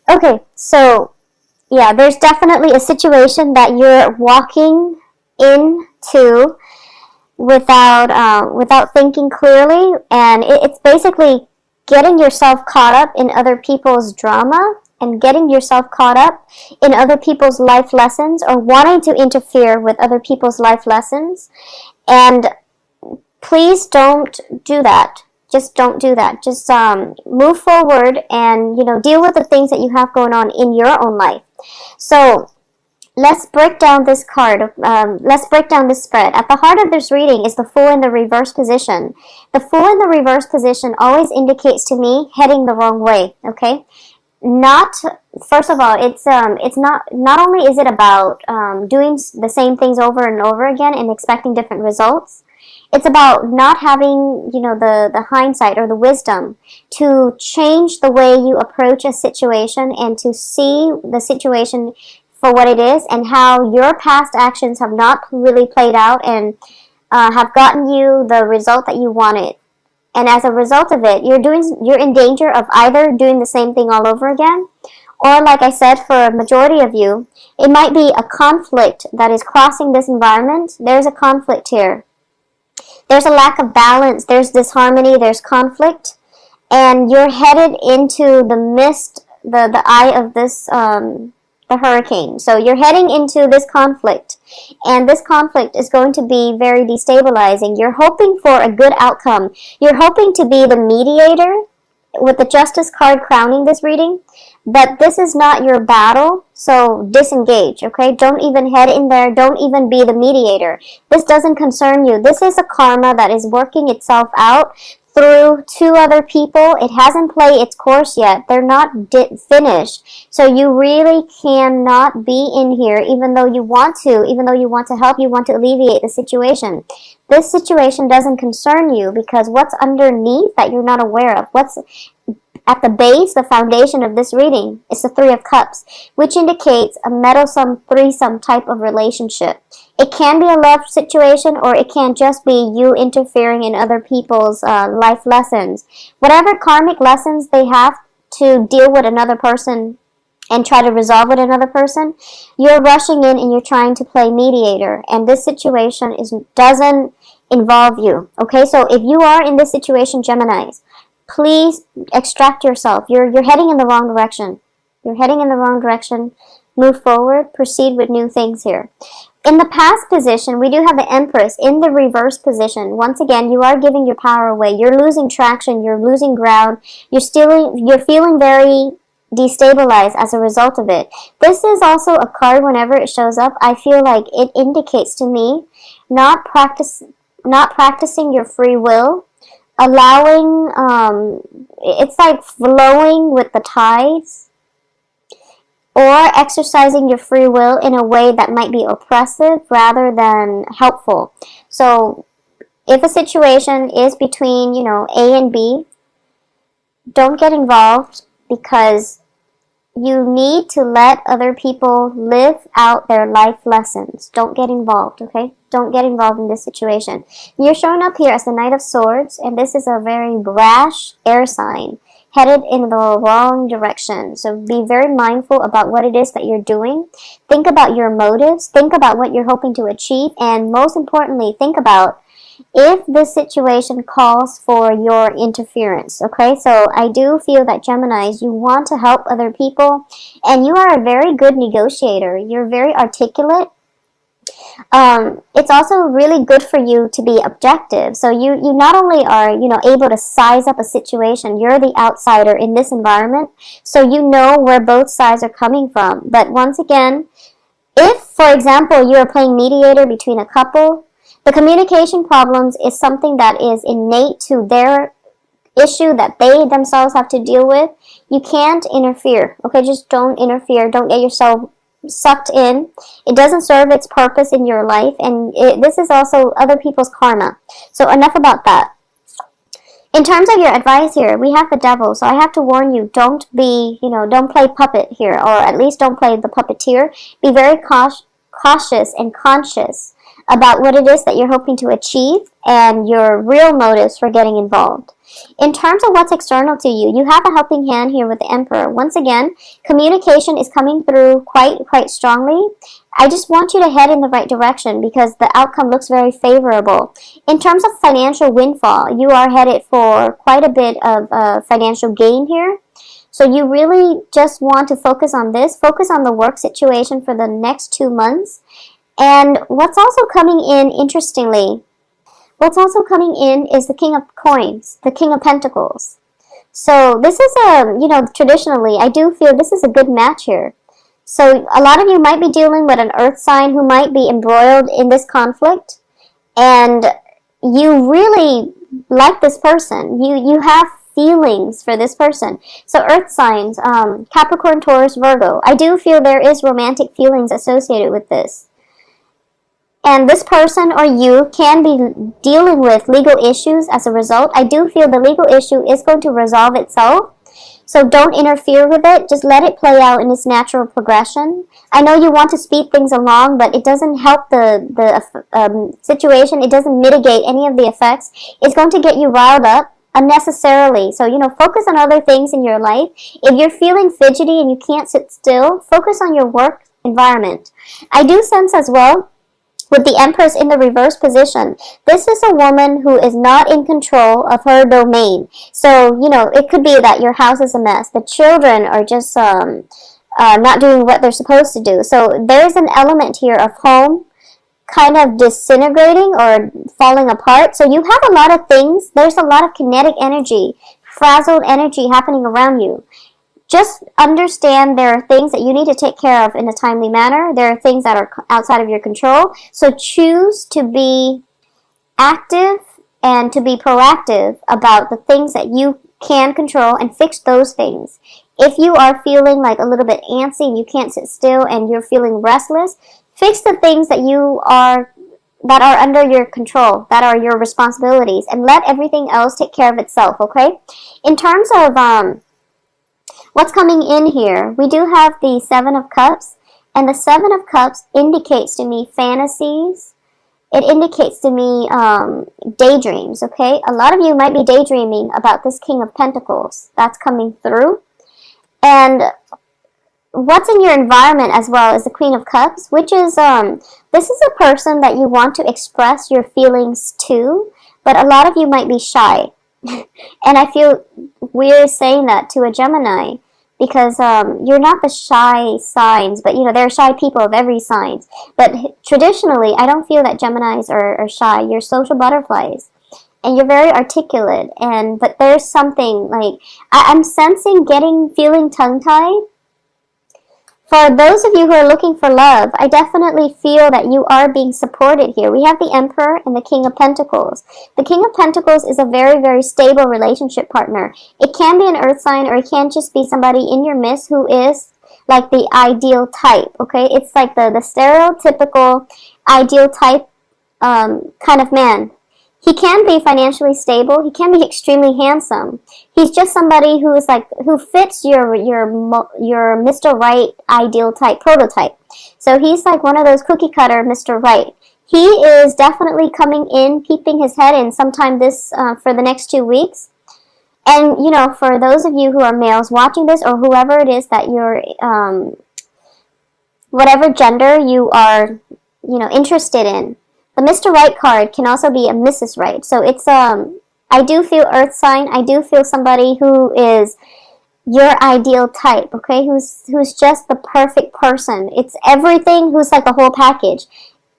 Okay, so yeah, there's definitely a situation that you're walking into without thinking clearly, and it's basically getting yourself caught up in other people's drama and getting yourself caught up in other people's life lessons, or wanting to interfere with other people's life lessons. And please don't do that. Just don't do that. Just move forward and, deal with the things that you have going on in your own life. So let's break down this card. Let's break down this spread. At the heart of this reading is the Fool in the reverse position. The Fool in the reverse position always indicates to me heading the wrong way. Okay, first of all, it's not only is it about doing the same things over and over again and expecting different results. It's about not having, the hindsight or the wisdom to change the way you approach a situation and to see the situation for what it is, and how your past actions have not really played out and have gotten you the result that you wanted. And as a result of it, you're in danger of either doing the same thing all over again, or, like I said, for a majority of you, it might be a conflict that is crossing this environment. There's a conflict here. There's a lack of balance, there's disharmony, there's conflict, and you're headed into the mist, the eye of this, the hurricane. So you're heading into this conflict, and this conflict is going to be very destabilizing. You're hoping for a good outcome. You're hoping to be the mediator, with the Justice card crowning this reading, but this is not your battle, so disengage, okay? Don't even head in there. Don't even be the mediator. This doesn't concern you. This is a karma that is working itself out through two other people. It hasn't played its course yet. They're not finished. So you really cannot be in here, even though you want to help, you want to alleviate the situation. This situation doesn't concern you, because what's underneath that you're not aware of, what's at the base, the foundation of this reading, is the Three of Cups, which indicates a meddlesome threesome type of relationship. It can be a love situation, or it can just be you interfering in other people's life lessons. Whatever karmic lessons they have to deal with another person and try to resolve with another person, you're rushing in and you're trying to play mediator. And this situation doesn't involve you. Okay, so if you are in this situation, Geminis, please extract yourself. You're heading in the wrong direction. You're heading in the wrong direction. Move forward. Proceed with new things here. In the past position, we do have the Empress in the reverse position. Once again, you are giving your power away. You're losing traction. You're losing ground. You're feeling very destabilized as a result of it. This is also a card, whenever it shows up, I feel like it indicates to me not practicing your free will, allowing, it's like flowing with the tides, or exercising your free will in a way that might be oppressive rather than helpful. So if a situation is between, A and B, don't get involved, because you need to let other people live out their life lessons. Don't get involved, okay? Don't get involved in this situation. You're showing up here as the Knight of Swords, and this is a very brash air sign, headed in the wrong direction. So be very mindful about what it is that you're doing. Think about your motives. Think about what you're hoping to achieve. And most importantly, think about if this situation calls for your interference, okay? So I do feel that, Geminis, you want to help other people, and you are a very good negotiator. You're very articulate. It's also really good for you to be objective. So you not only are, able to size up a situation, you're the outsider in this environment, so you know where both sides are coming from. But once again, if, for example, you are playing mediator between a couple, the communication problems is something that is innate to their issue that they themselves have to deal with. You can't interfere, okay? Just don't interfere. Don't get yourself sucked in. It doesn't serve its purpose in your life, and this is also other people's karma. So enough about that. In terms of your advice here, we have the Devil. So I have to warn you, don't play puppet here, or at least don't play the puppeteer. Be very cautious and conscious about what it is that you're hoping to achieve and your real motives for getting involved. In terms of what's external to you, you have a helping hand here with the Emperor. Once again, communication is coming through quite strongly. I just want you to head in the right direction because the outcome looks very favorable. In terms of financial windfall, you are headed for quite a bit of financial gain here. So you really just want to focus on this. Focus on the work situation for the next 2 months. And what's also coming in, interestingly, what's also coming in is the King of Coins, the King of Pentacles. So this is traditionally, I do feel this is a good match here. So a lot of you might be dealing with an earth sign who might be embroiled in this conflict. And you really like this person. You have feelings for this person. So earth signs, Capricorn, Taurus, Virgo. I do feel there is romantic feelings associated with this. And this person or you can be dealing with legal issues as a result. I do feel the legal issue is going to resolve itself. So don't interfere with it. Just let it play out in its natural progression. I know you want to speed things along, but it doesn't help the situation. It doesn't mitigate any of the effects. It's going to get you riled up unnecessarily. So, focus on other things in your life. If you're feeling fidgety and you can't sit still, focus on your work environment. I do sense as well, with the Empress in the reverse position, this is a woman who is not in control of her domain. So, it could be that your house is a mess. The children are just not doing what they're supposed to do. So there's an element here of home kind of disintegrating or falling apart. So you have a lot of things. There's a lot of kinetic energy, frazzled energy happening around you. Just understand there are things that you need to take care of in a timely manner. There are things that are outside of your control. So choose to be active and to be proactive about the things that you can control and fix those things. If you are feeling like a little bit antsy and you can't sit still and you're feeling restless, fix the things that are under your control, that are your responsibilities, and let everything else take care of itself, okay? In terms of what's coming in here, we do have the Seven of Cups, and the Seven of Cups indicates to me fantasies. It indicates to me daydreams, okay? A lot of you might be daydreaming about this King of Pentacles. That's coming through. And what's in your environment as well is the Queen of Cups, which is, this is a person that you want to express your feelings to, but a lot of you might be shy. And I feel weird saying that to a Gemini because you're not the shy signs, but there are shy people of every sign. But traditionally, I don't feel that Geminis are shy. You're social butterflies. And you're very articulate. But there's something like, I'm sensing feeling tongue-tied. For those of you who are looking for love, I definitely feel that you are being supported here. We have the Emperor and the King of Pentacles. The King of Pentacles is a very, very stable relationship partner. It can be an earth sign or it can just be somebody in your midst who is like the ideal type, okay? It's like the stereotypical ideal type kind of man. He can be financially stable. He can be extremely handsome. He's just somebody who fits your Mr. Right ideal type prototype. So he's like one of those cookie cutter Mr. Right. He is definitely coming in, peeping his head in sometime for the next 2 weeks. And for those of you who are males watching this, or whoever it is that you're, whatever gender you are, interested in. The Mr. Right card can also be a Mrs. Right. So it's, I do feel earth sign. I do feel somebody who is your ideal type, okay? Who's just the perfect person. It's everything, who's like a whole package.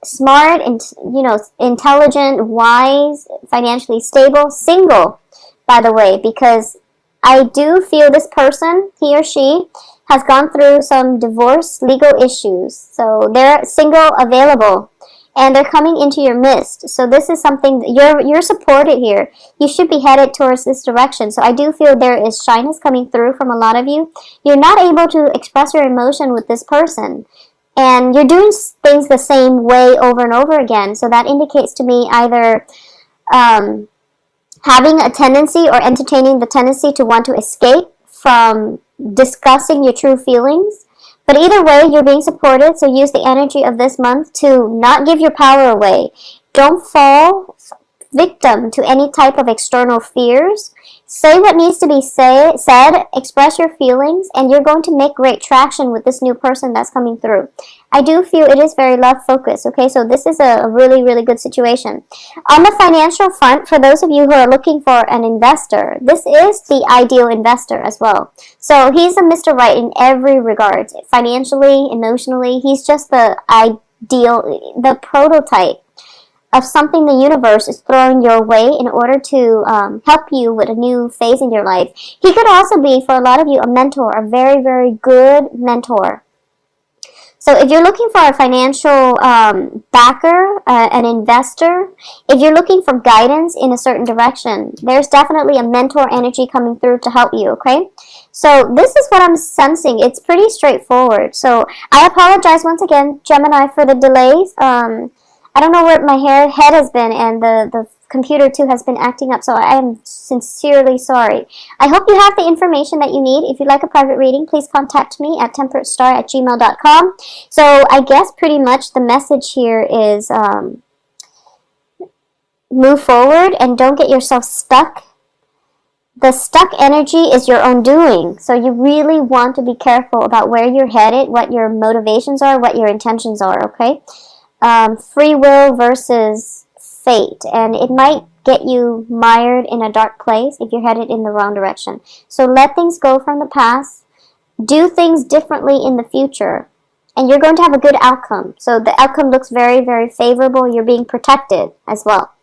Smart, and intelligent, wise, financially stable, single, by the way, because I do feel this person, he or she, has gone through some divorce legal issues. So they're single, available. And they're coming into your midst. So this is something that you're supported here. You should be headed towards this direction. So I do feel there is shyness coming through from a lot of you. You're not able to express your emotion with this person. And you're doing things the same way over and over again. So that indicates to me either having a tendency or entertaining the tendency to want to escape from discussing your true feelings. But either way, you're being supported, so use the energy of this month to not give your power away. Don't fall victim to any type of external fears. Say what needs to be said, express your feelings, and you're going to make great traction with this new person that's coming through. I do feel it is very love focused, okay? So this is a really, really good situation. On the financial front, for those of you who are looking for an investor, this is the ideal investor as well. So he's a Mr. Right in every regard. Financially, emotionally, he's just the ideal, the prototype of something the universe is throwing your way in order to help you with a new phase in your life. He could also be, for a lot of you, a mentor, a very, very good mentor. So if you're looking for a financial backer, an investor, if you're looking for guidance in a certain direction, there's definitely a mentor energy coming through to help you, okay? So this is what I'm sensing. It's pretty straightforward. So I apologize once again, Gemini, for the delays. I don't know where my head has been, and the computer too has been acting up, so I am sincerely sorry. I hope you have the information that you need. If you'd like a private reading, please contact me at temperatestar@gmail.com. So I guess pretty much the message here is move forward and don't get yourself stuck. The stuck energy is your own doing, so you really want to be careful about where you're headed, what your motivations are, what your intentions are, okay? Free will versus fate, and it might get you mired in a dark place if you're headed in the wrong direction. So let things go from the past, do things differently in the future, and you're going to have a good outcome. So the outcome looks very, very favorable. You're being protected as well.